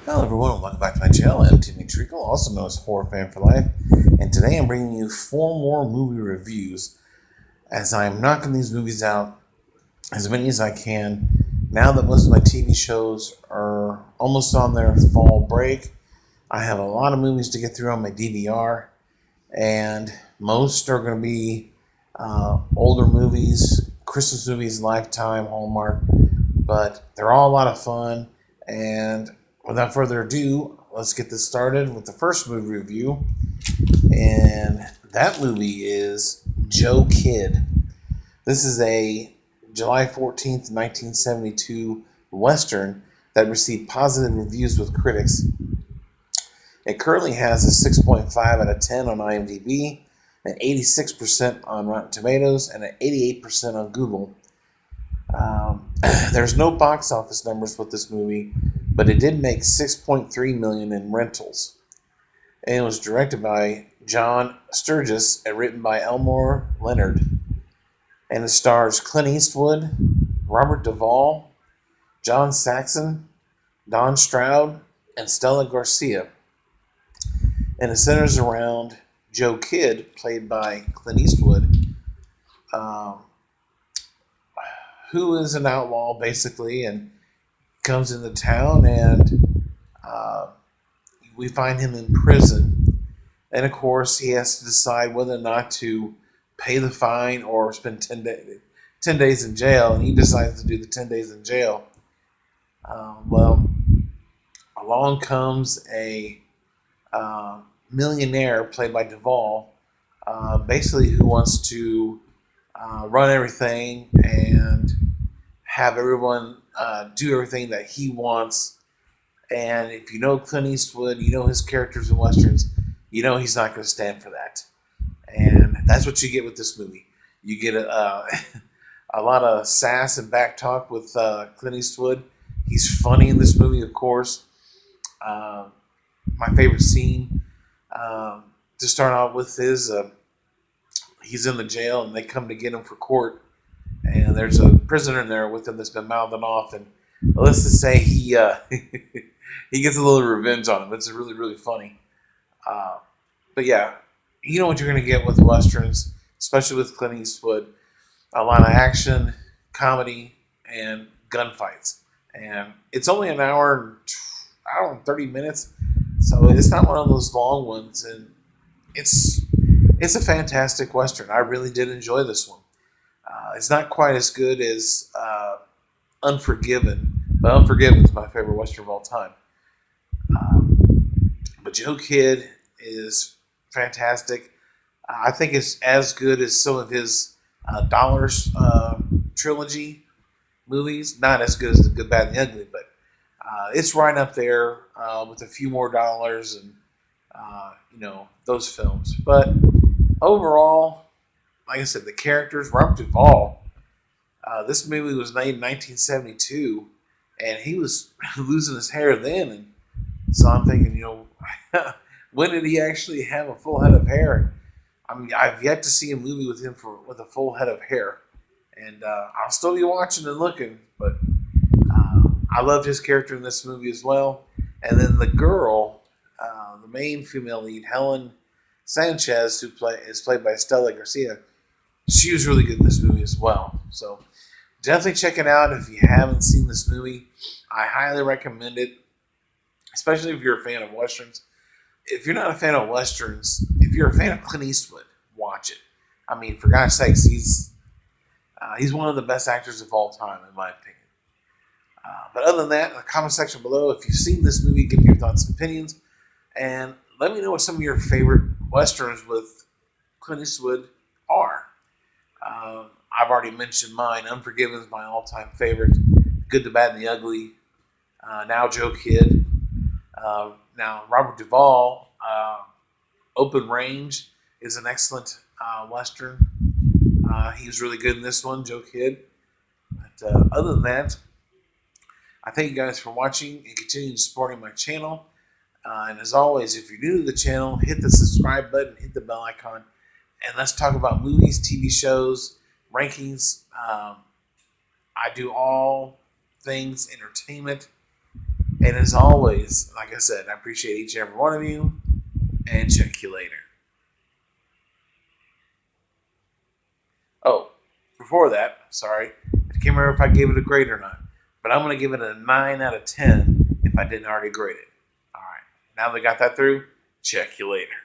Hello everyone, welcome back to my channel. I'm Tim Treacle, also known as Horror Fan for Life, and today I'm bringing you 4 more movie reviews as I'm knocking these movies out as many as I can. Now that most of my TV shows are almost on their fall break, I have a lot of movies to get through on my DVR, and most are going to be older movies, Christmas movies, Lifetime, Hallmark, but they're all a lot of fun. And without further ado, let's get this started with the first movie review. And that movie is Joe Kidd. This is a July 14th, 1972 Western that received positive reviews with critics. It currently has a 6.5 out of 10 on IMDb, an 86% on Rotten Tomatoes, and an 88% on Google. There's no box office numbers with this movie, but it did make $6.3 million in rentals. And it was directed by John Sturges and written by Elmore Leonard. And it stars Clint Eastwood, Robert Duvall, John Saxon, Don Stroud, and Stella Garcia. And it centers around Joe Kidd, played by Clint Eastwood, um, who is an outlaw basically, and comes into town, and uh, we find him in prison. And of course, he has to decide whether or not to pay the fine or spend 10 days in jail. And he decides to do the 10 days in jail. Well, along comes a millionaire played by Duvall, basically who wants to run everything and have everyone do everything that he wants. And if you know Clint Eastwood, you know his characters in westerns, you know he's not going to stand for that. And that's what you get with this movie. You get a lot of sass and back talk with Clint Eastwood. He's funny in this movie, of course. Uh, my favorite scene to start out with is he's in the jail and they come to get him for court, and there's a prisoner in there with him that's been mouthing off, and let's just say he he gets a little revenge on him. It's really really funny. Uh, but yeah, you know what you're going to get with westerns, especially with Clint Eastwood: a lot of action, comedy, and gunfights. And it's only an hour and 30 minutes, so it's not one of those long ones. And it's it's a fantastic western. I really did enjoy this one. It's not quite as good as Unforgiven, but Unforgiven is my favorite western of all time. Um, but Joe Kidd is fantastic. I think it's as good as some of his Dollars trilogy movies. Not as good as The Good, Bad, and the Ugly, but it's right up there with A Few More Dollars and those films. But overall, like I said, the characters, Robert Duvall. This movie was made in 1972, and he was losing his hair then. And so I'm thinking, when did he actually have a full head of hair? I mean, I've yet to see a movie with him with a full head of hair, and I'll still be watching and looking. But I loved his character in this movie as well. And then the girl, the main female lead, Helen Sanchez, is played by Stella Garcia. She was really good in this movie as well. So definitely check it out if you haven't seen this movie. I highly recommend it, especially if you're a fan of westerns. If you're not a fan of westerns, if you're a fan of Clint Eastwood, watch it. I mean, for God's sakes, he's one of the best actors of all time, in my opinion. But other than that, in the comment section below, if you've seen this movie, give me your thoughts and opinions, and let me know what some of your favorite westerns with Clint Eastwood are. I've already mentioned mine. Unforgiven is my all-time favorite. Good, the Bad, and the Ugly. Now Joe Kidd. Now Robert Duvall. Open Range is an excellent western. He was really good in this one, Joe Kidd. But other than that, I thank you guys for watching and continuing supporting my channel. And as always, if you're new to the channel, hit the subscribe button, hit the bell icon, and let's talk about movies, TV shows, rankings. I do all things entertainment, And as always, like I said, I appreciate each and every one of you, and check you later. Oh, before that, sorry, I can't remember if I gave it a grade or not, but I'm going to give it a 9 out of 10 if I didn't already grade it. All right, now that I got that through, check you later.